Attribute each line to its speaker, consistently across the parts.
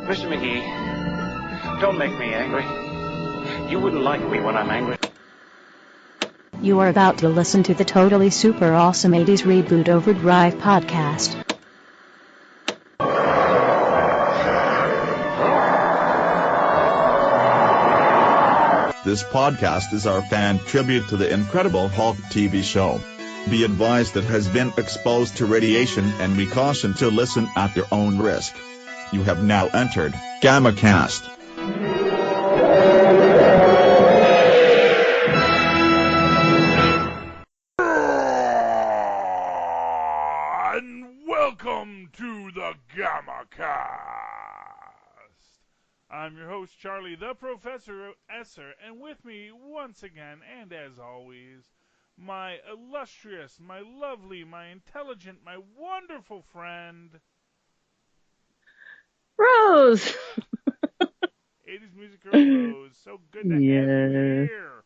Speaker 1: Mr. McGee, don't make me angry. You wouldn't like me when I'm angry.
Speaker 2: You are about to listen to the Totally Super Awesome 80s Reboot Overdrive podcast.
Speaker 3: This podcast is our fan tribute to the Incredible Hulk TV show. Be advised it has been exposed to radiation and we caution to listen at your own risk. You have now entered GammaCast.
Speaker 4: And welcome to the GammaCast. I'm your host, Charlie, the Professor Esser, and with me once again, and as always, my illustrious, my lovely, my intelligent, my wonderful friend,
Speaker 5: Rose!
Speaker 4: 80s Music Girl Rose. So good to have you here.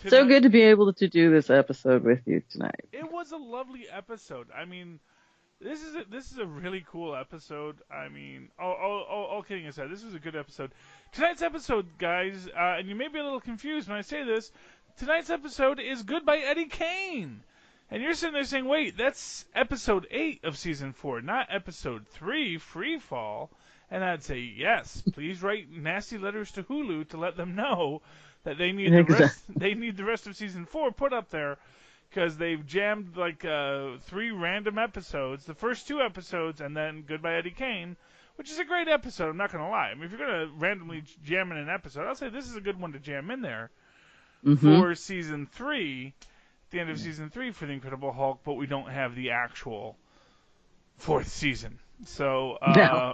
Speaker 5: So good to be able to do this episode with you tonight.
Speaker 4: It was a lovely episode. I mean, this is a really cool episode. I mean, all kidding aside, this was a good episode. Tonight's episode, guys, and you may be a little confused when I say this, tonight's episode is Goodbye Eddie Cain. And you're sitting there saying, wait, that's episode 8 of season 4, not episode 3, Free Fall. And I'd say, yes, please write nasty letters to Hulu to let them know that they need the rest of season 4 put up there, because they've jammed like 3 random episodes, the first 2 episodes, and then Goodbye Eddie Cain, which is a great episode, I'm not going to lie. I mean, if you're going to randomly jam in an episode, I'll say this is a good one to jam in there for season 3, at the end of season 3 for The Incredible Hulk, but we don't have the actual 4th season. So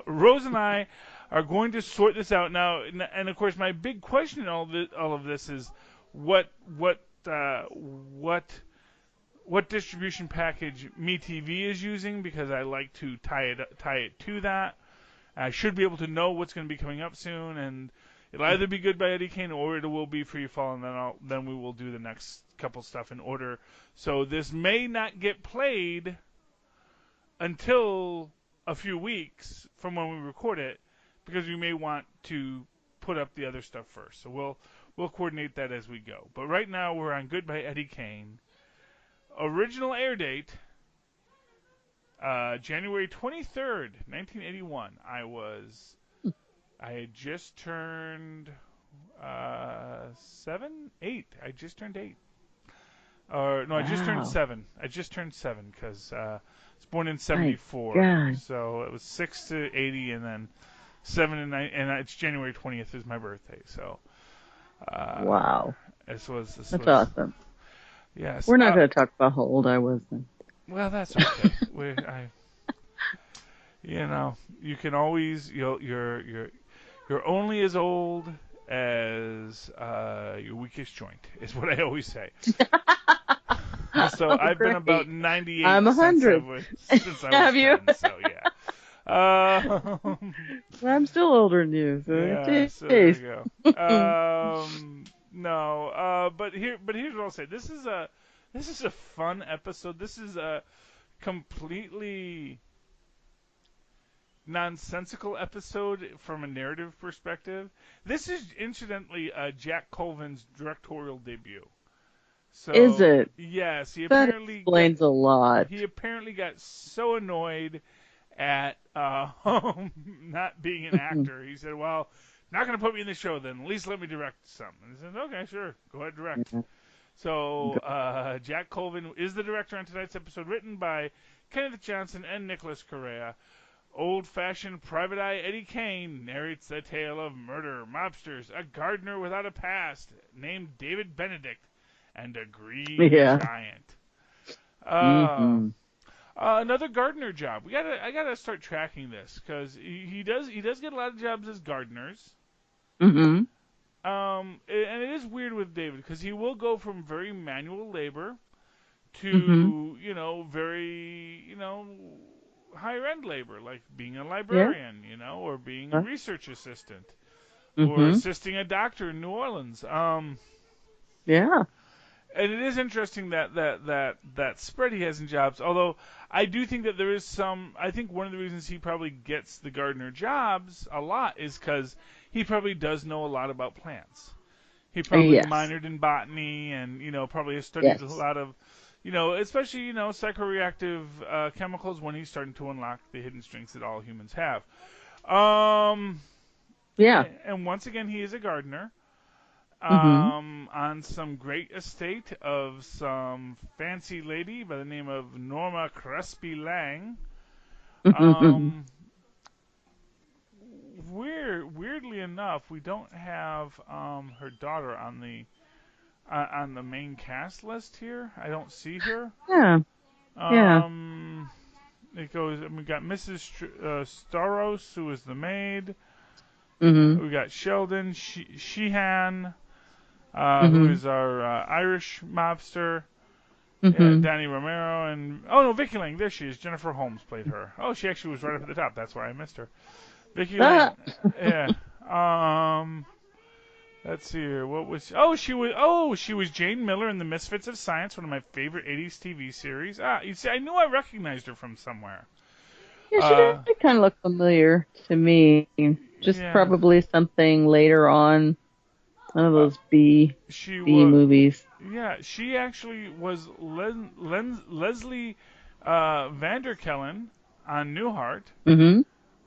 Speaker 4: Rose and I are going to sort this out now, and of course my big question in all of this is what distribution package MeTV is using, because I like to tie it to that. I should be able to know what's going to be coming up soon, and it'll either be Goodbye Eddie Cain or it will be Free Fall, and then we will do the next couple stuff in order. So this may not get played until a few weeks from when we record it, because we may want to put up the other stuff first. So we'll coordinate that as we go. But right now we're on Goodbye Eddie Cain. Original air date, January 23rd, 1981. I had just turned 8. I just turned 8. No, I just turned 7. I just turned 7 because I was born in 74. So it was 6 to 80, and then 7 to 9, and it's January 20th is my birthday. So
Speaker 5: wow,
Speaker 4: That's
Speaker 5: awesome.
Speaker 4: Yes.
Speaker 5: We're not going to talk about how old I was then.
Speaker 4: Well, that's okay. You can always you're only as old as your weakest joint is what I always say. So I've been about 98.
Speaker 5: I'm 100.
Speaker 4: Since I was
Speaker 5: Have
Speaker 4: 10,
Speaker 5: you?
Speaker 4: So yeah.
Speaker 5: I'm still older than you. So
Speaker 4: yeah. So there you go. No. But here's what I'll say. This is a fun episode. This is a completely nonsensical episode from a narrative perspective. This is incidentally Jack Colvin's directorial debut. So,
Speaker 5: is it?
Speaker 4: Yes, he
Speaker 5: that
Speaker 4: apparently
Speaker 5: explains a lot.
Speaker 4: He apparently got so annoyed at not being an actor. He said, "Well, not going to put me in the show then. At least let me direct some." And he said, "Okay, sure, go ahead, direct."
Speaker 5: Yeah.
Speaker 4: So Jack Colvin is the director on tonight's episode, written by Kenneth Johnson and Nicholas Correa. Old-fashioned Private Eye Eddie Cain narrates the tale of murder, mobsters, a gardener without a past named David Benedict, and a green giant. Another gardener job. I gotta start tracking this, because he does get a lot of jobs as gardeners.
Speaker 5: Mm-hmm.
Speaker 4: And it is weird with David, because he will go from very manual labor to very higher end labor, like being a librarian, or being a research assistant, or assisting a doctor in New Orleans. And it is interesting that spread he has in jobs. Although I do think that there is some. I think one of the reasons he probably gets the gardener jobs a lot is because he probably does know a lot about plants. He probably
Speaker 5: Yes.
Speaker 4: minored in botany, and probably has studied
Speaker 5: Yes.
Speaker 4: a lot of, especially psychoreactive chemicals when he's starting to unlock the hidden strengths that all humans have.
Speaker 5: Yeah.
Speaker 4: And once again, he is a gardener.
Speaker 5: Mm-hmm.
Speaker 4: On some great estate of some fancy lady by the name of Norma Crespi Lang. Weirdly enough, we don't have her daughter on the main cast list here. I don't see her.
Speaker 5: Yeah.
Speaker 4: It goes. We got Mrs. Staros, who is the maid.
Speaker 5: Mm-hmm.
Speaker 4: We got Sheldon Sheehan.
Speaker 5: Mm-hmm.
Speaker 4: Who is our Irish mobster,
Speaker 5: Mm-hmm.
Speaker 4: Danny Romero, and Vicky Lang. There she is. Jennifer Holmes played her. Oh, she actually was right up at the top. That's why I missed her. Vicky Lang. Yeah. Let's see here. What was? She was Jane Miller in The Misfits of Science, one of my favorite '80s TV series. You see, I knew I recognized her from somewhere.
Speaker 5: Yeah, she did kind of look familiar to me. Just probably something later on. One of those B movies.
Speaker 4: Yeah, she actually was Leslie Vanderkellen on Newhart.
Speaker 5: Mm-hmm.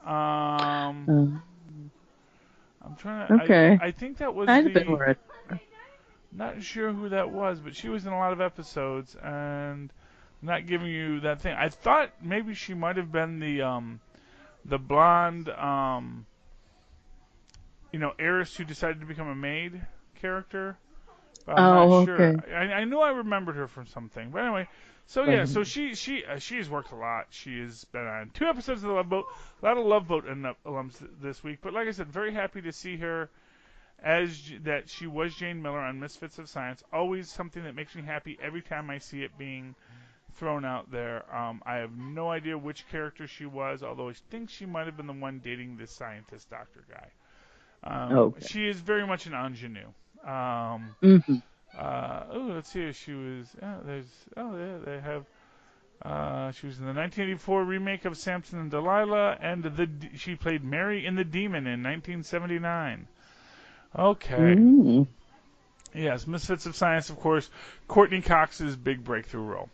Speaker 4: I'm trying to.
Speaker 5: Okay.
Speaker 4: I think that was not sure who that was, but she was in a lot of episodes, and I'm not giving you that thing. I thought maybe she might have been the blonde. Heiress who decided to become a maid character. But I'm not sure.
Speaker 5: Okay.
Speaker 4: I knew I remembered her from something. But anyway, so yeah, so she has worked a lot. She has been on 2 episodes of The Love Boat. A lot of Love Boat alums this week. But like I said, very happy to see her that she was Jane Miller on Misfits of Science. Always something that makes me happy every time I see it being thrown out there. I have no idea which character she was, although I think she might have been the one dating this scientist doctor guy. She is very much an ingenue. Let's see if she was. They have. She was in the 1984 remake of Samson and Delilah, and she played Mary in The Demon in 1979. Okay. Yes, Misfits of Science, of course. Courtney Cox's big breakthrough role.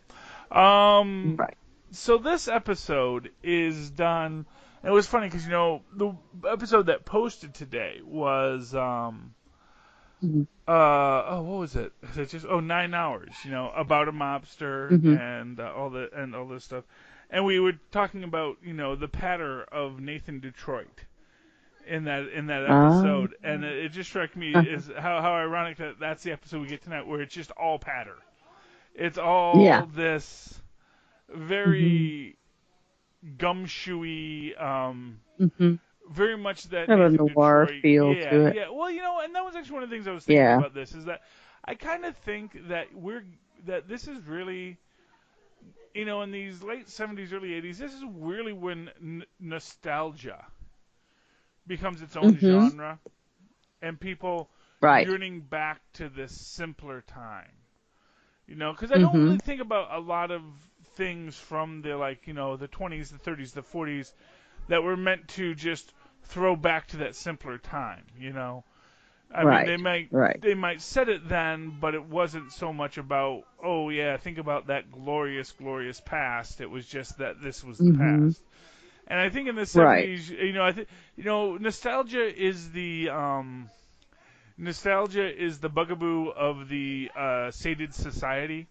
Speaker 5: Right.
Speaker 4: So this episode is done. It was funny because the episode that posted today was what was it? Is it just 9 hours? About a mobster and all this stuff, and we were talking about the patter of Nathan Detroit in that episode, and it just struck me is how ironic that's the episode we get tonight, where it's just all patter. It's all this very gumshoey, very much that
Speaker 5: kind of a noir
Speaker 4: Detroit
Speaker 5: feel to it.
Speaker 4: Yeah. Well, and that was actually one of the things I was thinking about this, is that I kind of think that this is really, in these late 70s, early 80s, this is really when nostalgia becomes its own genre, and people yearning back to this simpler time. Because I don't really think about a lot of things from the the 20s, the 30s, the 40s that were meant to just throw back to that simpler time. I mean, they might set it then, but it wasn't so much about think about that glorious past. It was just that this was the past. And I think in the 70s, nostalgia is the bugaboo of the sated society.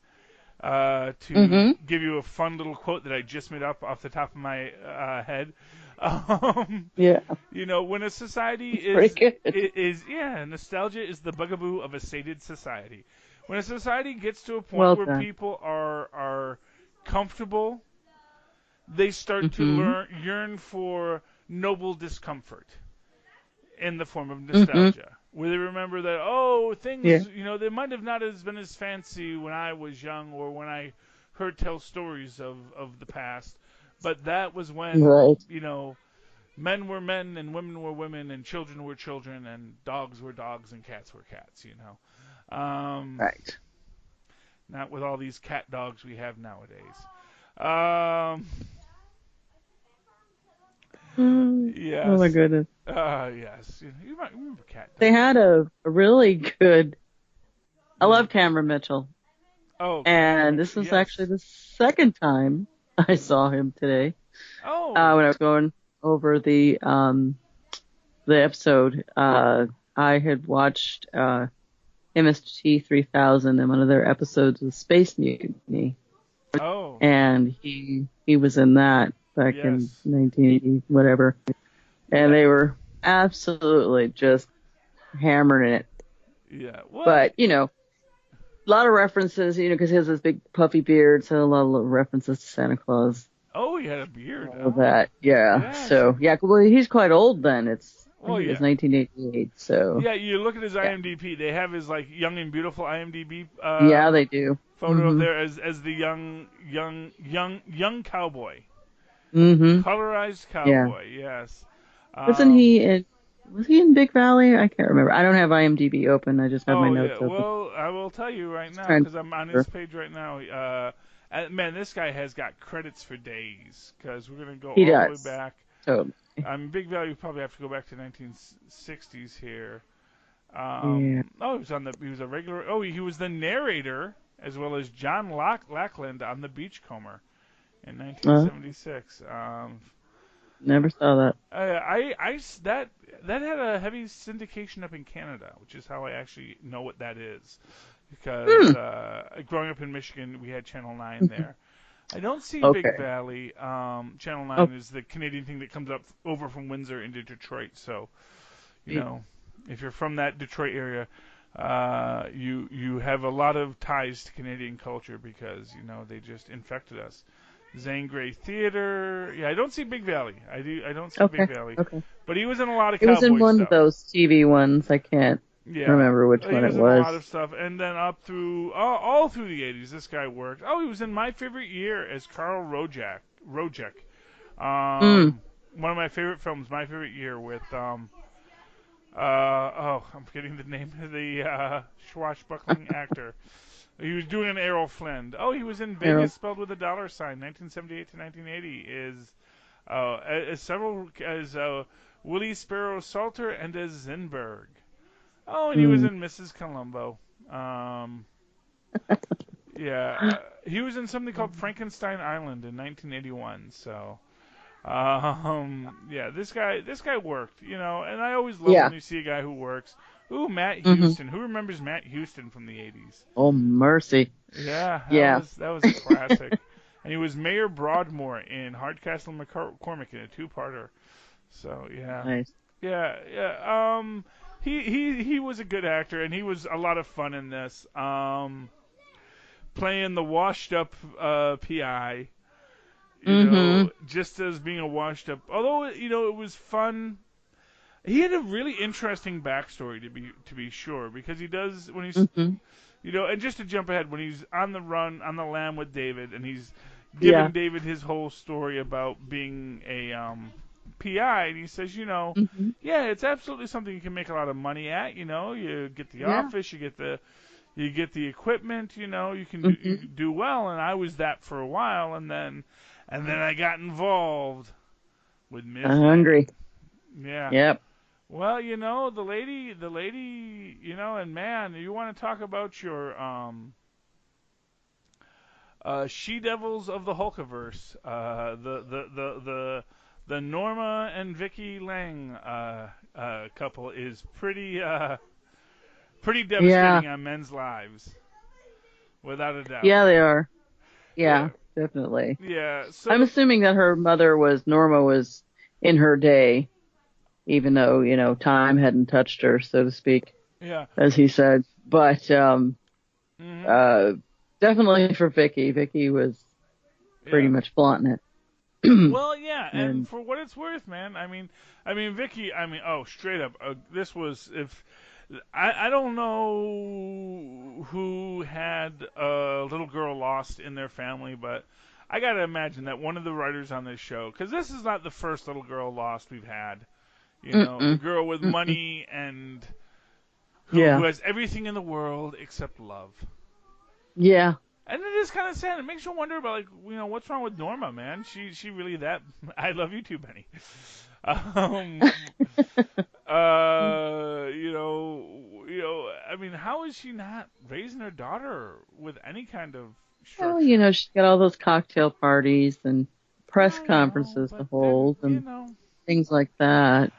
Speaker 4: To give you a fun little quote that I just made up off the top of my head. When a society nostalgia is the bugaboo of a sated society. When a society gets to a point where people are comfortable, they start to yearn for noble discomfort in the form of nostalgia. Where they remember that, things, they might have not been as fancy when I was young or when I heard tell stories of the past, but that was when, men were men and women were women and children were children and dogs were dogs and cats were cats,
Speaker 5: Right.
Speaker 4: Not with all these cat dogs we have nowadays. Yes.
Speaker 5: Oh my goodness.
Speaker 4: Yes. You might remember cat dogs.
Speaker 5: They had a really good. I love Cameron Mitchell.
Speaker 4: Oh.
Speaker 5: And this was actually the second time I saw him today.
Speaker 4: Oh.
Speaker 5: When I was going over the episode, I had watched MST 3000 and one of their episodes of Space Mutiny.
Speaker 4: Oh.
Speaker 5: And he was in that back in 1980, whatever. And they were absolutely just hammering it.
Speaker 4: Yeah. Well,
Speaker 5: but, a lot of references, because he has this big puffy beard, so a lot of references to Santa Claus.
Speaker 4: Oh, he had a beard.
Speaker 5: All of that, yeah. So, well, he's quite old then. It was 1988, so.
Speaker 4: Yeah, you look at his IMDb. They have his young and beautiful IMDb.
Speaker 5: Yeah, they do.
Speaker 4: Photo of there as the young cowboy.
Speaker 5: Mm-hmm.
Speaker 4: Colorized cowboy. Yes.
Speaker 5: Wasn't he in? Was he in Big Valley? I can't remember. I don't have IMDb open. I just have my notes open.
Speaker 4: Well, I will tell you right now because I'm on his page right now. Man, this guy has got credits for days because we're gonna go all the way back.
Speaker 5: Totally.
Speaker 4: Big Valley. We probably have to go back to 1960s here.
Speaker 5: Yeah.
Speaker 4: Oh, he was a regular. Oh, he was the narrator as well as John Lackland on The Beachcomber in 1976.
Speaker 5: Never saw that.
Speaker 4: That had a heavy syndication up in Canada, which is how I actually know what that is. Because growing up in Michigan, we had Channel 9 there. I don't see Big Valley. Channel 9 is the Canadian thing that comes up over from Windsor into Detroit. So, if you're from that Detroit area, you have a lot of ties to Canadian culture because they just infected us. Zane Grey Theater. Yeah, I don't see Big Valley. I don't see Big Valley. Okay. But he was in a lot of cowboy stuff.
Speaker 5: He was in one of those TV ones. I can't remember which one it was.
Speaker 4: He was in a lot of stuff. And then up through, all through the 80s, this guy worked. Oh, he was in My Favorite Year as Carl Rojek. One of my favorite films, My Favorite Year, with, I'm forgetting the name of the swashbuckling actor. He was doing an Errol Flynn. Oh, he was in Vegas, spelled with a $, 1978 to 1980. As Willie Sparrow Salter and as Zinberg. Oh, and he was in Mrs. Columbo. He was in something called Frankenstein Island in 1981. So, this guy worked, and I always love when you see a guy who works. Ooh, Matt Houston. Who remembers Matt Houston from the 80s?
Speaker 5: Oh, mercy.
Speaker 4: Yeah, that was a classic. And he was Mayor Broadmoor in Hardcastle McCormick in a two-parter. So, yeah.
Speaker 5: Nice.
Speaker 4: Yeah. He was a good actor, and he was a lot of fun in this. Playing the washed-up PI. Just as being a washed-up. Although, it was fun. He had a really interesting backstory to be sure, because he does when he's and just to jump ahead, when he's on the run on the lam with David, and he's giving David his whole story about being a PI, and he says, it's absolutely something you can make a lot of money at. You get the office, you get the equipment, you can do well, and I was that for a while, and then I got involved with Miss
Speaker 5: Hungry.
Speaker 4: Yeah.
Speaker 5: Yep.
Speaker 4: Well, the lady, and man, you want to talk about your she-devils of the Hulkiverse, the Norma and Vicky Lang couple is pretty devastating on men's lives, without a doubt.
Speaker 5: Yeah, they are. Yeah, definitely.
Speaker 4: Yeah. So
Speaker 5: I'm assuming that her mother Norma was in her day. Even though, time hadn't touched her, so to speak, as he said. But definitely for Vicky. Vicky was pretty much flaunting it.
Speaker 4: Well, yeah, and for what it's worth, man, I mean, Vicky, straight up, this was, I don't know who had a little girl lost in their family, but I got to imagine that one of the writers on this show, because this is not the first little girl lost we've had. The girl with money and who has everything in the world except love.
Speaker 5: Yeah.
Speaker 4: And it is kind of sad. It makes you wonder about, like, what's wrong with Norma, man? She really that? I love you too, Benny. Um, I mean, how is she not raising her daughter with any kind of structure?
Speaker 5: Well, she's got all those cocktail parties and press conferences to hold and things like that.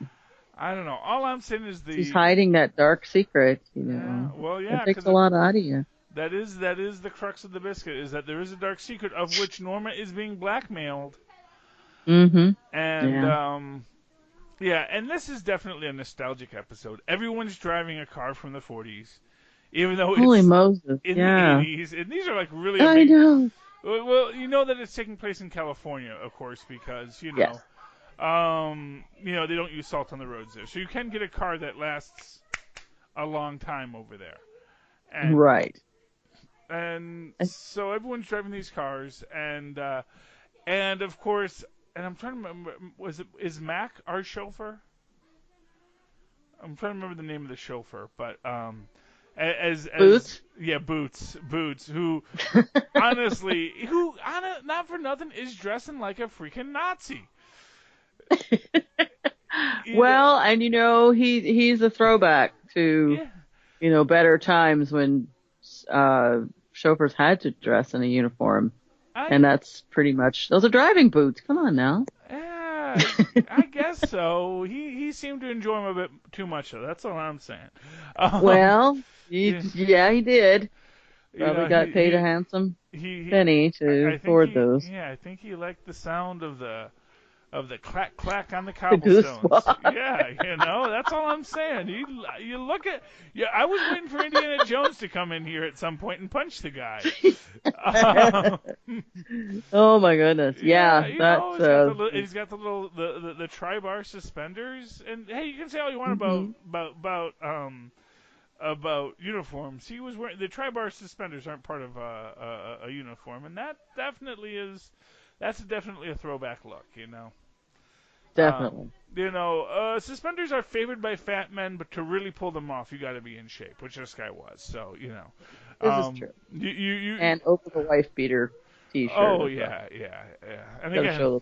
Speaker 4: I don't know. All I'm saying is
Speaker 5: she's hiding that dark secret,
Speaker 4: Yeah, well, yeah.
Speaker 5: It takes a lot out of you.
Speaker 4: That is the crux of the biscuit, is that there is a dark secret of which Norma is being blackmailed.
Speaker 5: Mm-hmm.
Speaker 4: And, and this is definitely a nostalgic episode. Everyone's driving a car from the 40s, even though
Speaker 5: Holy
Speaker 4: it's
Speaker 5: Moses,
Speaker 4: in
Speaker 5: the
Speaker 4: 80s. And these are, like, really
Speaker 5: I know.
Speaker 4: Well, you know that it's taking place in California, of course, because,
Speaker 5: Yes.
Speaker 4: they don't use salt on the roads there. So you can get a car that lasts a long time over there. And,
Speaker 5: right.
Speaker 4: And so everyone's driving these cars, and of course, and I'm trying to remember, is Mac our chauffeur? I'm trying to remember the name of the chauffeur, but as
Speaker 5: Boots?
Speaker 4: Yeah, Boots, who honestly, not for nothing, is dressing like a freaking Nazi.
Speaker 5: Well, and he's a throwback to better times when chauffeurs had to dress in a uniform, and that's pretty much those are driving boots. Come on now.
Speaker 4: Yeah, I guess so. He seemed to enjoy them a bit too much, though. That's all I'm saying.
Speaker 5: Well, he did. Probably got paid a handsome penny to afford those.
Speaker 4: Yeah, I think he liked the sound of the clack clack on the cobblestones. Yeah, that's all I'm saying. You look at I was waiting for Indiana Jones to come in here at some point and punch the guy.
Speaker 5: Oh my goodness! Yeah,
Speaker 4: he's got the little the tri-bar suspenders, and hey, you can say all you want about uniforms. He was wearing the tri-bar suspenders aren't part of a uniform, and that definitely is. That's definitely a throwback look,
Speaker 5: Definitely.
Speaker 4: Suspenders are favored by fat men, but to really pull them off, you got to be in shape, which this guy was. So,
Speaker 5: This is true.
Speaker 4: You
Speaker 5: and over the wife beater T-shirt.
Speaker 4: Oh yeah. And again,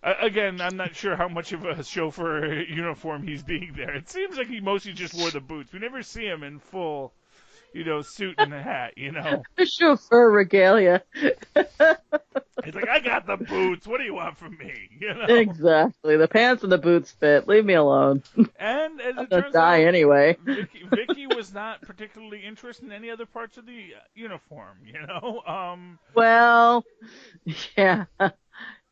Speaker 4: again, I'm not sure how much of a chauffeur uniform he's being there. It seems like he mostly just wore the boots. We never see him in full, suit and a hat.
Speaker 5: The chauffeur regalia.
Speaker 4: He's like, I got the boots. What do you want from me?
Speaker 5: Exactly. The pants and the boots fit. Leave me alone.
Speaker 4: And as it
Speaker 5: turns
Speaker 4: turns
Speaker 5: die
Speaker 4: out,
Speaker 5: anyway.
Speaker 4: Vicky was not particularly interested in any other parts of the uniform.
Speaker 5: Well, yeah.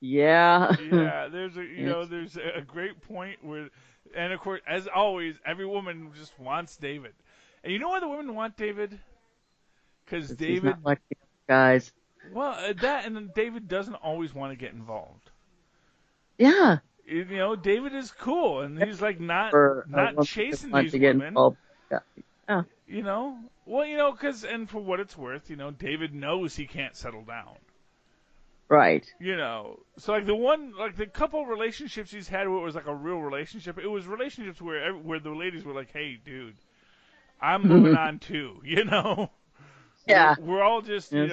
Speaker 5: Yeah.
Speaker 4: Yeah. There's a great point where, and of course, as always, every woman just wants David. And you know why the women want David? Because David.
Speaker 5: He's not like the guys.
Speaker 4: Well, that, and then David doesn't always want to get involved.
Speaker 5: Yeah.
Speaker 4: David is cool, and he's like not chasing these women.
Speaker 5: Yeah.
Speaker 4: Well, because, and for what it's worth, David knows he can't settle down.
Speaker 5: Right.
Speaker 4: So like the couple relationships he's had where it was like a real relationship, it was relationships where the ladies were like, hey, dude, I'm moving on too,
Speaker 5: Yeah.
Speaker 4: We're all just, his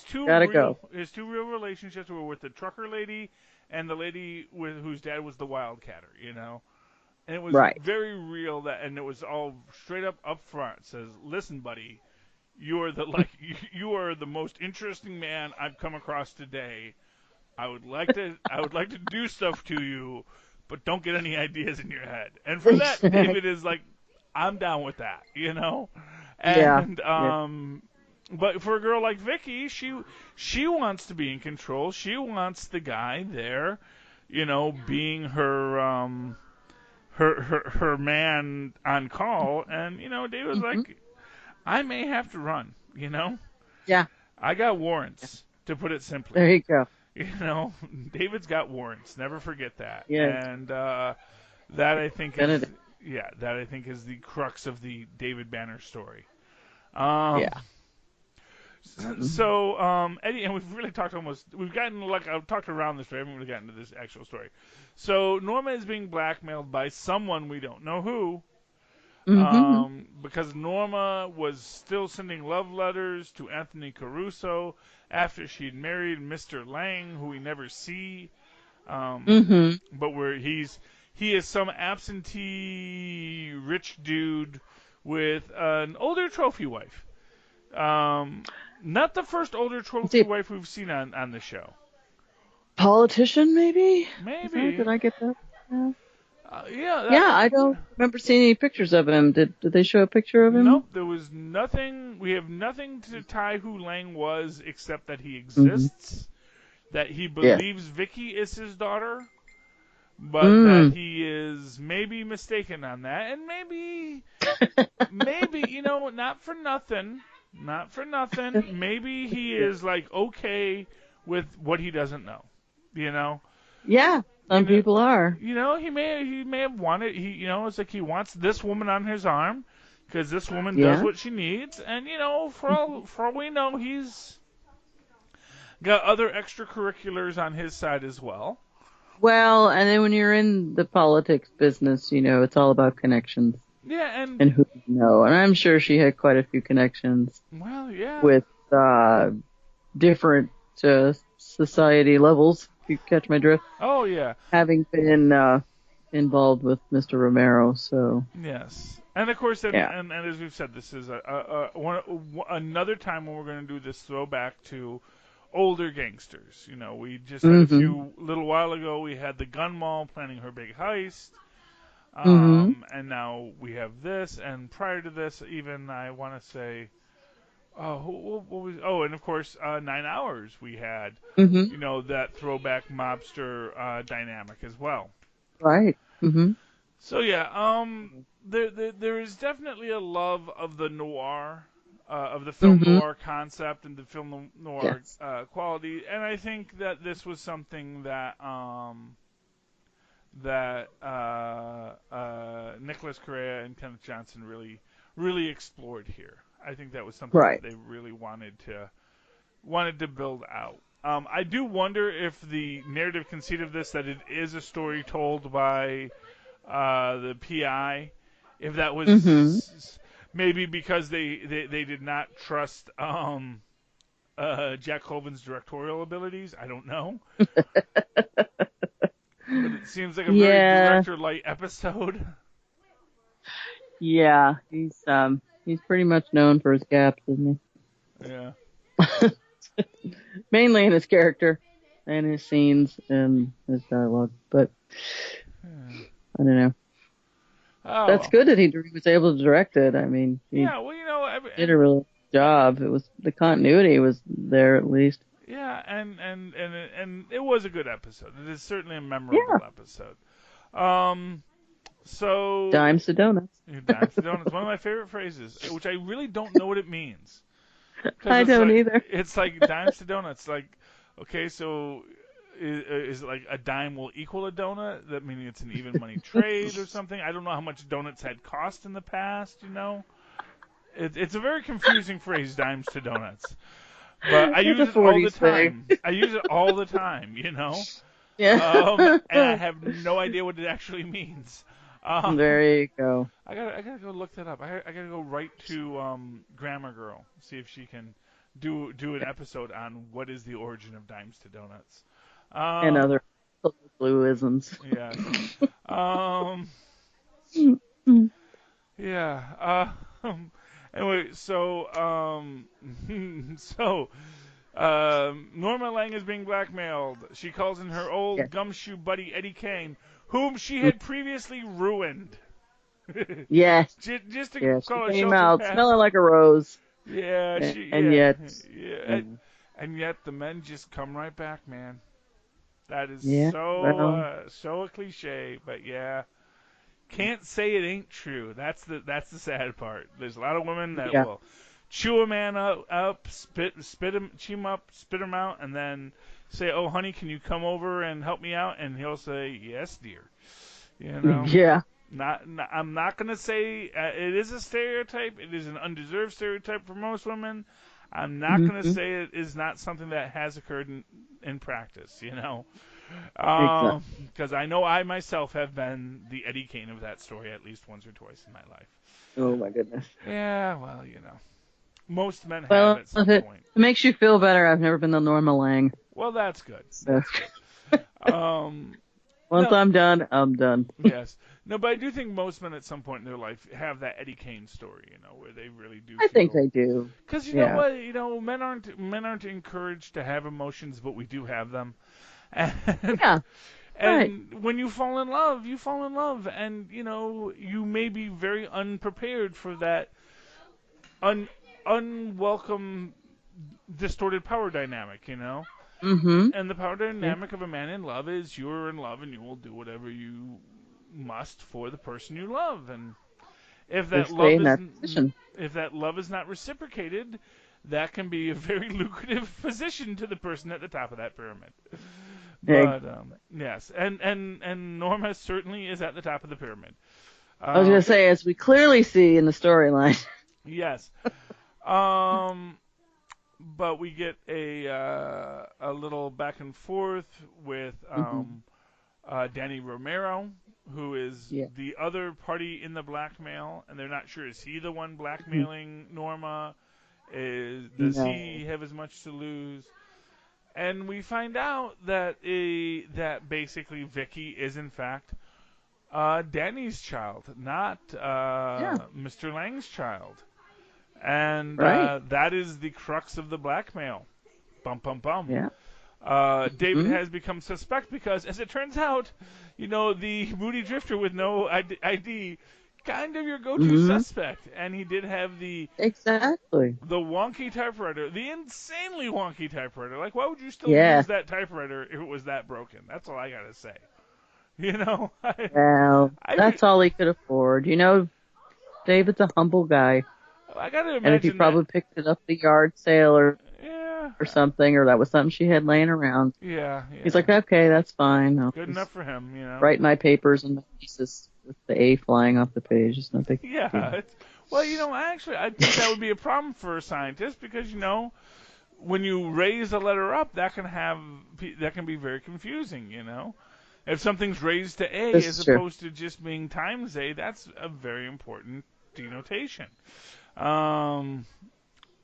Speaker 4: two real relationships were with the trucker lady and the lady whose dad was the wildcatter, And it was very real and it was all straight up front. It says, listen, buddy, you are the most interesting man I've come across today. I would like to do stuff to you, but don't get any ideas in your head. And for that, David is like, I'm down with that, And but for a girl like Vicky, she wants to be in control. She wants the guy there, being her her man on call. And David was like, I may have to run.
Speaker 5: Yeah.
Speaker 4: I got warrants, to put it simply.
Speaker 5: There you go.
Speaker 4: David's got warrants. Never forget that.
Speaker 5: Yes.
Speaker 4: And that I think is the crux of the David Banner story. So, Eddie, and we've really talked I've talked around this, but I haven't really gotten to this actual story. So, Norma is being blackmailed by someone we don't know who, Because Norma was still sending love letters to Anthony Caruso after she'd married Mr. Lang, who we never see. But he is some absentee rich dude with an older trophy wife. Not the first older trophy wife we've seen on the show.
Speaker 5: Politician, maybe?
Speaker 4: Maybe.
Speaker 5: Did I get that?
Speaker 4: Yeah.
Speaker 5: I don't remember seeing any pictures of him. Did they show a picture of him?
Speaker 4: Nope, there was nothing. We have nothing to tie who Lang was except that he exists, that he believes Vicky is his daughter, but that he is maybe mistaken on that, and maybe, not for nothing, maybe he is like okay with what he doesn't know,
Speaker 5: Yeah. Some people are.
Speaker 4: He may have wanted. It's like he wants this woman on his arm because this woman does what she needs, and for all we know, he's got other extracurriculars on his side as well.
Speaker 5: Well, and then when you're in the politics business, it's all about connections.
Speaker 4: Yeah,
Speaker 5: and who you know, and I'm sure she had quite a few connections.
Speaker 4: Well, yeah.
Speaker 5: With different society levels. You catch my drift?
Speaker 4: Oh, yeah.
Speaker 5: Having been involved with Mr. Romero, so...
Speaker 4: Yes. And, of course, and as we've said, this is another time when we're going to do this throwback to older gangsters. We just had a little while ago, we had the gun mall planning her big heist, and now we have this, and prior to this, even, I want to say... and of course, 9 Hours we had, that throwback mobster dynamic as well.
Speaker 5: Right.
Speaker 4: So yeah, there is definitely a love of the noir, of the film noir concept and the film noir quality, and I think that this was something that Nicholas Correa and Kenneth Johnson really explored here. I think that was something that they really wanted to build out. I do wonder if the narrative conceit of this, that it is a story told by the PI, if that was maybe because they did not trust Jack Colvin's directorial abilities. I don't know. But it seems like a very director-light episode.
Speaker 5: Yeah, he's pretty much known for his gaps, isn't
Speaker 4: he? Yeah.
Speaker 5: Mainly in his character and his scenes and his dialogue, but I don't know.
Speaker 4: Oh,
Speaker 5: that's good that he was able to direct it. I mean, he did a real job. The continuity was there at least.
Speaker 4: Yeah, and it was a good episode. It is certainly a memorable episode. So
Speaker 5: dimes to donuts.
Speaker 4: Dimes to donuts. One of my favorite phrases, which I really don't know what it means.
Speaker 5: I don't either.
Speaker 4: It's like dimes to donuts. Like, okay, so is it like a dime will equal a donut? That meaning it's an even money trade or something? I don't know how much donuts had cost in the past. It's a very confusing phrase, dimes to donuts. But I use it all the time. I use it all the time.
Speaker 5: Yeah.
Speaker 4: And I have no idea what it actually means.
Speaker 5: There you go.
Speaker 4: I gotta go look that up. I gotta go right to Grammar Girl, see if she can do an episode on what is the origin of dimes to donuts.
Speaker 5: And other bluisms.
Speaker 4: Yeah. Yeah. Anyway, so Norma Lang is being blackmailed. She calls in her old gumshoe buddy Eddie Cain, whom she had previously ruined.
Speaker 5: Yes.
Speaker 4: Just to
Speaker 5: call she came out smelling like a rose.
Speaker 4: Yeah. And yet the men just come right back, man. That is so a cliche, but yeah. Can't say it ain't true. That's the sad part. There's a lot of women that will chew a man up, chew him up, spit him out, and then say, "Oh, honey, can you come over and help me out?" And he'll say, "Yes, dear."
Speaker 5: Yeah.
Speaker 4: I'm not gonna say it is a stereotype. It is an undeserved stereotype for most women. I'm not gonna say it is not something that has occurred in practice. Because I know I myself have been the Eddie Cain of that story at least once or twice in my life.
Speaker 5: Oh my goodness.
Speaker 4: Yeah, well, you know, most men have
Speaker 5: Well,
Speaker 4: at some
Speaker 5: if it
Speaker 4: point.
Speaker 5: makes you feel better, I've never been the Norma Lang.
Speaker 4: Well, that's good.
Speaker 5: So. Once
Speaker 4: No.
Speaker 5: I'm done, I'm done.
Speaker 4: Yes. No, but I do think most men at some point in their life have that Eddie Cain story, you know, where they really do.
Speaker 5: I think they do.
Speaker 4: Because you know what, you know, men aren't encouraged to have emotions, but we do have them. And,
Speaker 5: Yeah.
Speaker 4: and when you fall in love, you fall in love, and you know you may be very unprepared for that unwelcome, distorted power dynamic, you know.
Speaker 5: Mm-hmm.
Speaker 4: And the power dynamic of a man in love is you're in love and you will do whatever you must for the person you love. And if that love is not reciprocated, that can be a very lucrative position to the person at the top of that pyramid. But yes, and Norma certainly is at the top of the pyramid.
Speaker 5: I was going to say, as we clearly see in the storyline.
Speaker 4: Yes. But we get a little back and forth with Danny Romero, who is the other party in the blackmail, and they're not sure, is he the one blackmailing Norma? Does he have as much to lose? And we find out that that basically Vicky is in fact Danny's child, not Mr. Lang's child. And that is the crux of the blackmail. Bum, bum, bum.
Speaker 5: Yeah.
Speaker 4: David has become suspect because, as it turns out, you know, the Moody Drifter with no ID, kind of your go-to suspect. And he did have the wonky typewriter, the insanely wonky typewriter. Like, why would you still use that typewriter if it was that broken? That's all I got to say. You know?
Speaker 5: That's all he could afford. You know, David's a humble guy.
Speaker 4: I gotta imagine.
Speaker 5: And if he probably picked it up at the yard sale or something, or that was something she had laying around.
Speaker 4: Yeah.
Speaker 5: He's like, okay, that's fine. I'll
Speaker 4: good enough for him, you know.
Speaker 5: Write my papers and the thesis with the A flying off the page. It's no big deal.
Speaker 4: Well, you know, actually, I think that would be a problem for a scientist because, you know, when you raise a letter up, that can be very confusing, you know. If something's raised to A as opposed to just being times A, that's a very important denotation.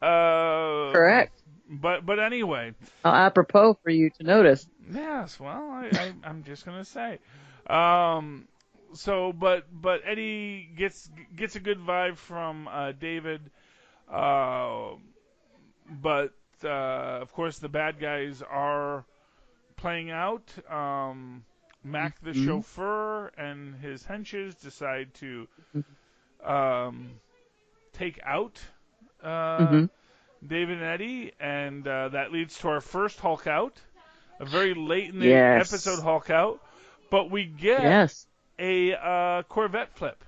Speaker 5: Correct.
Speaker 4: But anyway.
Speaker 5: Apropos for you to notice.
Speaker 4: Yes, well, I'm just gonna say. But Eddie gets a good vibe from David. But of course the bad guys are playing out. Mac the chauffeur and his henches decide to take out David and Eddie, and that leads to our first Hulk out, a very late in the episode Hulk out, but we get a Corvette flip.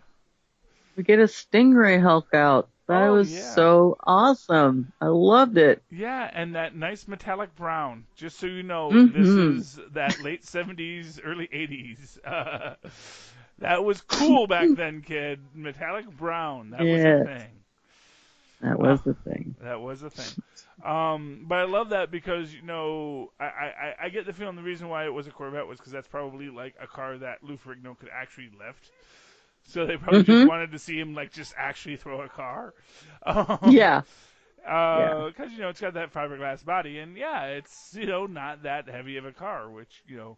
Speaker 5: We get a Stingray Hulk out. That was so awesome. I loved it.
Speaker 4: Yeah, and that nice metallic brown. Just so you know, this is that late 70s, early 80s. That was cool back then, kid. Metallic brown. That was a thing.
Speaker 5: That was the thing.
Speaker 4: That was the thing. But I love that because, you know, I get the feeling the reason why it was a Corvette was because that's probably like a car that Lou Ferrigno could actually lift. So they probably just wanted to see him, like, just actually throw a car. Because, you know, it's got that fiberglass body. And, it's, you know, not that heavy of a car, which, you know,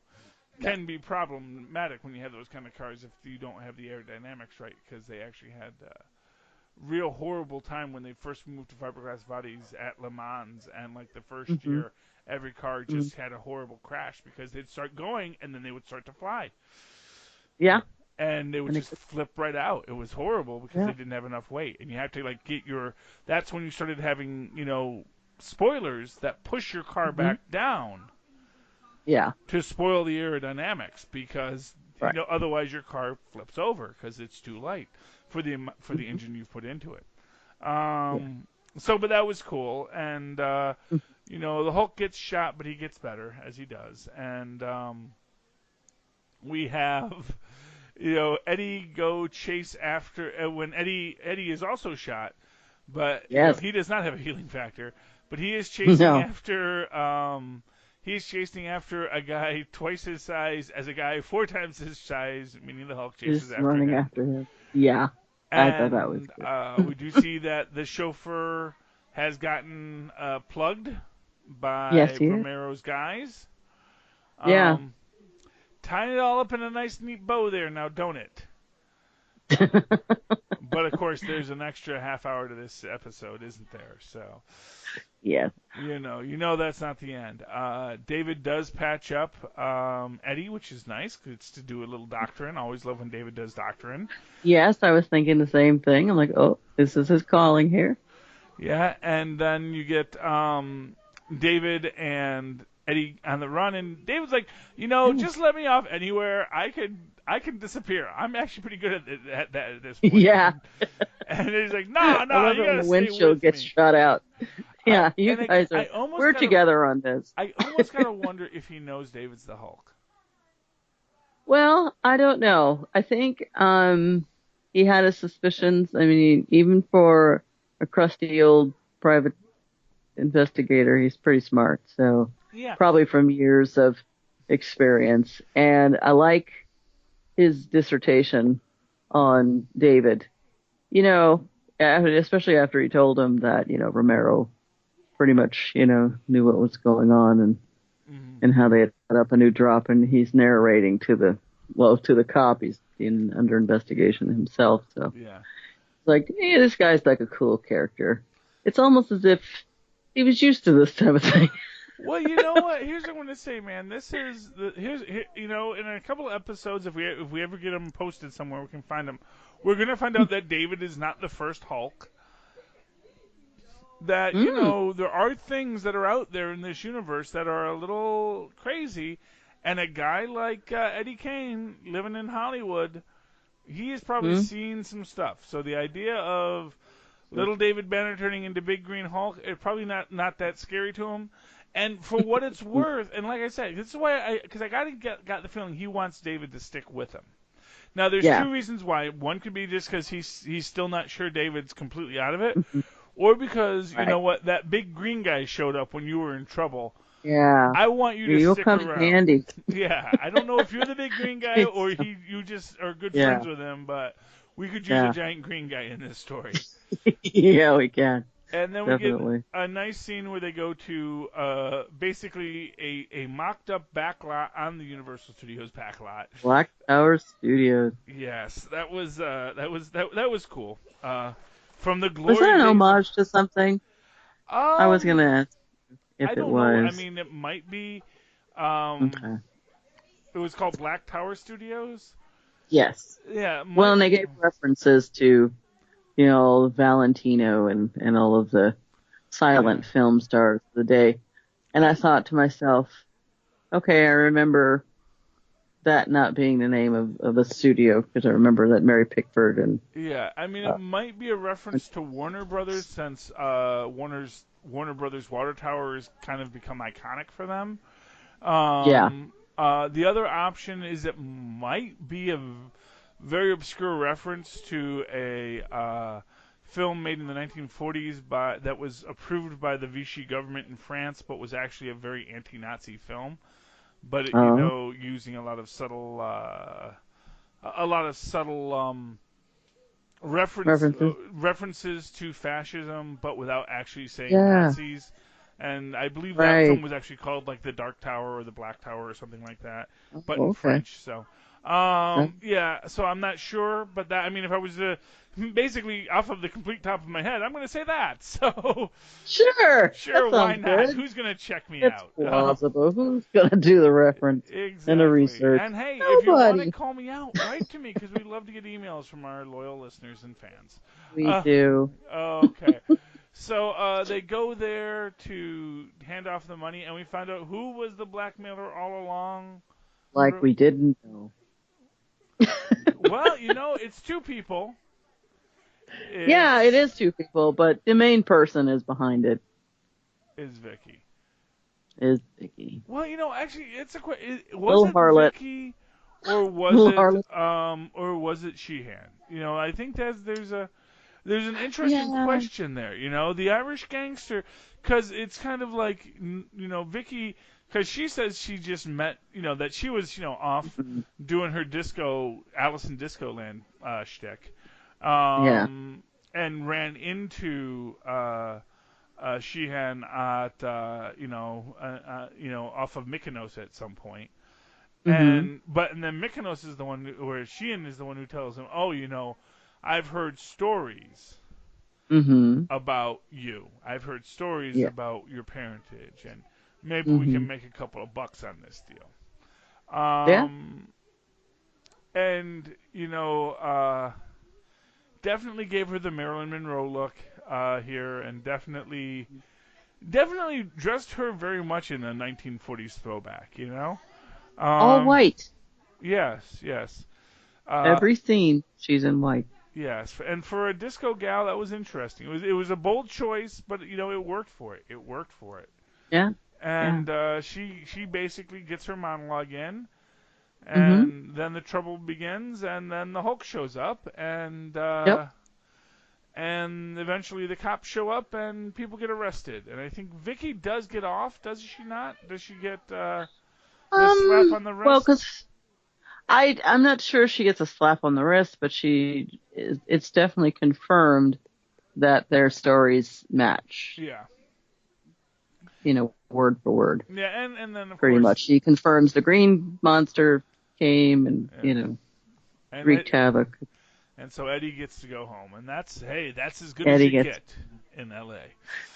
Speaker 4: can be problematic when you have those kind of cars if you don't have the aerodynamics right, because they actually had real horrible time when they first moved to fiberglass bodies at Le Mans, and like the first year every car just had a horrible crash because they'd start going and then they would start to fly and they would just flip right out. It was horrible because they didn't have enough weight, and you have to like get that's when you started having, you know, spoilers that push your car back down to spoil the aerodynamics, because you know, otherwise your car flips over because it's too light for the engine you've put into it. But that was cool, and you know, the Hulk gets shot, but he gets better as he does, and we have, you know, Eddie go chase after when Eddie is also shot, but you know, he does not have a healing factor, but he is chasing after he's chasing after a guy twice his size as a guy 4 times his size, meaning the Hulk chases
Speaker 5: Just
Speaker 4: after
Speaker 5: running
Speaker 4: him.
Speaker 5: after him. Yeah, I thought that was good.
Speaker 4: We do see that the chauffeur has gotten plugged
Speaker 5: Yes,
Speaker 4: by
Speaker 5: he is.
Speaker 4: Romero's guys.
Speaker 5: Yeah.
Speaker 4: Tying it all up in a nice, neat bow there now, don't it? But, of course, there's an extra half hour to this episode, isn't there? So,
Speaker 5: yeah.
Speaker 4: you know that's not the end. David does patch up Eddie, which is nice, 'cause it's to do a little doctoring. I always love when David does doctoring.
Speaker 5: Yes, I was thinking the same thing. I'm like, oh, this is his calling here.
Speaker 4: Yeah, and then you get David and Eddie on the run, and David's like, just let me off anywhere. I can disappear. I'm actually pretty good at that at this point.
Speaker 5: Yeah.
Speaker 4: And he's like, no,
Speaker 5: I love
Speaker 4: you
Speaker 5: it when
Speaker 4: gotta
Speaker 5: the
Speaker 4: stay
Speaker 5: windshield
Speaker 4: with
Speaker 5: gets
Speaker 4: me.
Speaker 5: shut out. Yeah, you
Speaker 4: and
Speaker 5: guys
Speaker 4: I almost
Speaker 5: we're
Speaker 4: gotta-
Speaker 5: together on this.
Speaker 4: I almost gotta wonder if he knows David's the Hulk.
Speaker 5: Well, I don't know. I think he had his suspicions. I mean, even for a crusty old private investigator, he's pretty smart. So
Speaker 4: Yeah.
Speaker 5: probably from years of experience. And I like his dissertation on David. Especially after he told him that, Romero pretty much, knew what was going on and how they had set up a new drop, and he's narrating to the cop. He's under investigation himself. So
Speaker 4: Yeah.
Speaker 5: it's like, hey, this guy's like a cool character. It's almost as if he was used to this type of thing.
Speaker 4: Well, you know what? Here's what I'm going to say, man. This is in a couple of episodes, if we ever get them posted somewhere, we can find them. We're going to find out that David is not the first Hulk. That there are things that are out there in this universe that are a little crazy, and a guy like Eddie Cain living in Hollywood, he has probably seen some stuff. So the idea of little David Banner turning into Big Green Hulk is probably not that scary to him. And for what it's worth, and like I said, this is why because I got the feeling he wants David to stick with him. Now, there's two reasons why. One could be just because he's still not sure David's completely out of it, or because you know what, that big green guy showed up when you were in trouble.
Speaker 5: Yeah.
Speaker 4: I want you to
Speaker 5: You'll
Speaker 4: stick
Speaker 5: come
Speaker 4: around.
Speaker 5: in handy.
Speaker 4: Yeah, I don't know if you're the big green guy or you just are good friends with him, but we could use a giant green guy in this story.
Speaker 5: Yeah, we can.
Speaker 4: And then
Speaker 5: Definitely.
Speaker 4: we get a nice scene where they go to basically a mocked up backlot on the Universal Studios backlot.
Speaker 5: Black Tower Studios.
Speaker 4: Yes, that was cool. From the glory.
Speaker 5: Was that an
Speaker 4: days
Speaker 5: homage to something? I was gonna ask if
Speaker 4: I
Speaker 5: it
Speaker 4: don't
Speaker 5: was.
Speaker 4: know. I mean, it might be.
Speaker 5: Okay.
Speaker 4: It was called Black Tower Studios.
Speaker 5: Yes.
Speaker 4: Yeah.
Speaker 5: Well, and they gave references to, Valentino and all of the silent film stars of the day. And I thought to myself, okay, I remember that not being the name of the studio, because I remember that Mary Pickford and...
Speaker 4: Yeah, I mean, it might be a reference to Warner Brothers, since Warner Brothers Water Tower has kind of become iconic for them. The other option is it might be a very obscure reference to a film made in the 1940s that was approved by the Vichy government in France, but was actually a very anti-Nazi film. But using a lot of subtle references to fascism, but without actually saying Nazis. And I believe that film was actually called like The Dark Tower or The Black Tower or something like that, but in French. So, so I'm not sure, but that, I mean, if I was basically off of the complete top of my head, I'm going to say that. So,
Speaker 5: sure,
Speaker 4: why not?
Speaker 5: Good.
Speaker 4: Who's going to check me
Speaker 5: it's
Speaker 4: out?
Speaker 5: Plausible. Who's going to do the reference and the research?
Speaker 4: And hey,
Speaker 5: Nobody.
Speaker 4: if you want to call me out, write to me, because we love to get emails from our loyal listeners and fans.
Speaker 5: We do.
Speaker 4: Okay. So they go there to hand off the money, and we find out who was the blackmailer all along.
Speaker 5: Like we didn't know.
Speaker 4: Well, it's two people.
Speaker 5: Yeah, it is two people, but the main person is behind it.
Speaker 4: Is Vicky.
Speaker 5: Well,
Speaker 4: actually, it's a question.
Speaker 5: Was it
Speaker 4: Harlot. Vicky, or was it Sheehan? I think there's an interesting question there. The Irish gangster, because it's kind of like, Vicky, Because she says she just met, that she was, off doing her Alice in Discoland shtick, and ran into Sheehan at, off of Mykonos at some point. And then Mykonos is the one where Sheehan is the one who tells him, oh, I've heard stories about you. I've heard stories about your parentage, and maybe we can make a couple of bucks on this deal. And, definitely gave her the Marilyn Monroe look here, and definitely dressed her very much in a 1940s throwback,
Speaker 5: All white.
Speaker 4: Yes.
Speaker 5: Every scene, she's in white.
Speaker 4: Yes, and for a disco gal, that was interesting. It was a bold choice, but it worked for it. It worked for it.
Speaker 5: Yeah.
Speaker 4: And she basically gets her monologue in, and then the trouble begins, and then the Hulk shows up, and and eventually the cops show up, and people get arrested. And I think Vicky does get off, does she not? Does she get the slap on the wrist?
Speaker 5: Well, because I'm not sure she gets a slap on the wrist, but it's definitely confirmed that their stories match.
Speaker 4: Yeah.
Speaker 5: Word for word.
Speaker 4: Yeah, and then
Speaker 5: pretty
Speaker 4: course,
Speaker 5: much she confirms the green monster came and wreaked havoc.
Speaker 4: And so Eddie gets to go home, and that's as good as you get in L.A.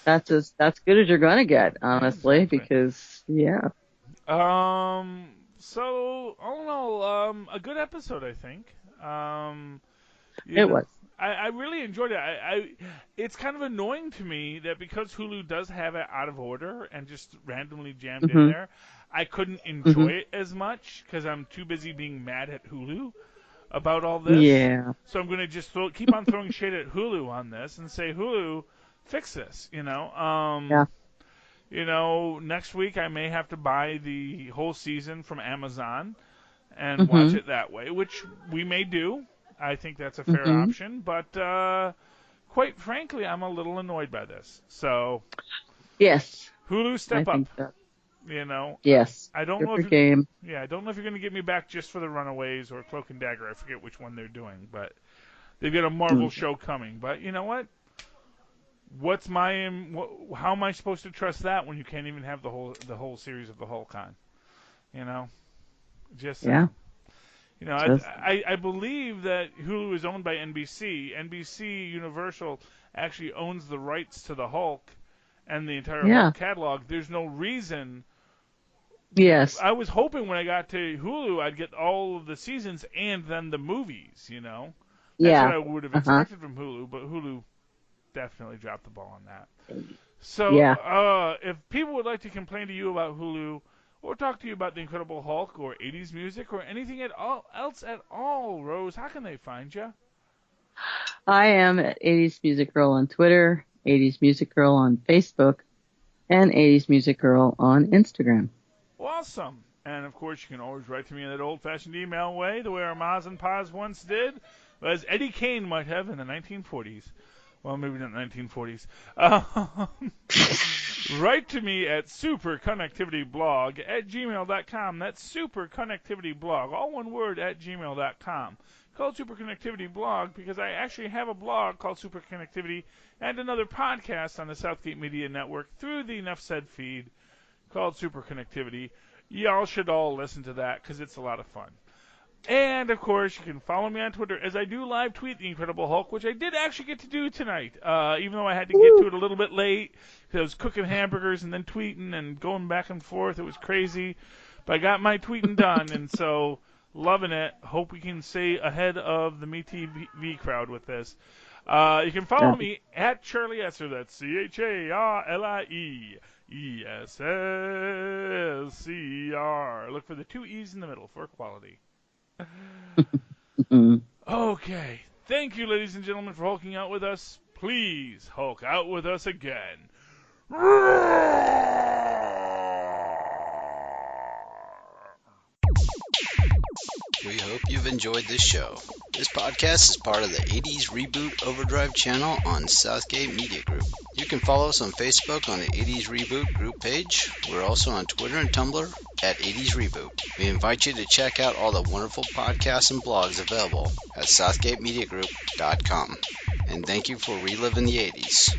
Speaker 5: That's good as you're gonna get, honestly, exactly. Because
Speaker 4: So all in all, a good episode, I think.
Speaker 5: It was.
Speaker 4: I really enjoyed it. It's kind of annoying to me that because Hulu does have it out of order and just randomly jammed in there, I couldn't enjoy it as much because I'm too busy being mad at Hulu about all this.
Speaker 5: Yeah.
Speaker 4: So I'm going to just keep on throwing shade at Hulu on this and say, Hulu, fix this, next week I may have to buy the whole season from Amazon and watch it that way, which we may do. I think that's a fair option, but quite frankly, I'm a little annoyed by this. So,
Speaker 5: yes,
Speaker 4: Hulu, step up.
Speaker 5: Yes,
Speaker 4: I don't know if
Speaker 5: game.
Speaker 4: Yeah, I don't know if you're going to get me back just for the Runaways or Cloak and Dagger. I forget which one they're doing, but they've got a Marvel show coming. But you know what? How am I supposed to trust that when you can't even have the whole series of the Hulk on? I believe that Hulu is owned by NBC. NBC Universal actually owns the rights to the Hulk and the entire Hulk catalog. There's no reason.
Speaker 5: Yes.
Speaker 4: I was hoping when I got to Hulu, I'd get all of the seasons and then the movies. That's what I would have expected from Hulu, but Hulu definitely dropped the ball on that. So, if people would like to complain to you about Hulu, or talk to you about The Incredible Hulk, or 80s music, or anything else at all, Rose, how can they find you?
Speaker 5: I am at 80s Music Girl on Twitter, 80s Music Girl on Facebook, and 80s Music Girl on Instagram.
Speaker 4: Awesome. And, of course, you can always write to me in that old-fashioned email way, the way our Maz and Paz once did, as Eddie Cain might have in the 1940s. Well, maybe not 1940s. Write to me at superconnectivityblog@gmail.com. That's superconnectivityblog, all one word, @gmail.com. Called Superconnectivity Blog because I actually have a blog called Superconnectivity and another podcast on the Southgate Media Network through the Enough Said feed called Superconnectivity. Y'all should all listen to that because it's a lot of fun. And, of course, you can follow me on Twitter as I do live tweet The Incredible Hulk, which I did actually get to do tonight, even though I had to get to it a little bit late because I was cooking hamburgers and then tweeting and going back and forth. It was crazy. But I got my tweeting done, and so loving it. Hope we can stay ahead of the MeTV crowd with this. You can follow me at Charlie Esser. That's CharlieEsselscr. Look for the 2 E's in the middle for equality. Okay. Thank you, ladies and gentlemen, for hulking out with us. Please hulk out with us again.
Speaker 6: We hope you've enjoyed this show. This podcast is part of the 80s Reboot Overdrive channel on Southgate Media Group. You can follow us on Facebook on the 80s Reboot group page. We're also on Twitter and Tumblr at 80s Reboot. We invite you to check out all the wonderful podcasts and blogs available at southgatemediagroup.com. And thank you for reliving the 80s.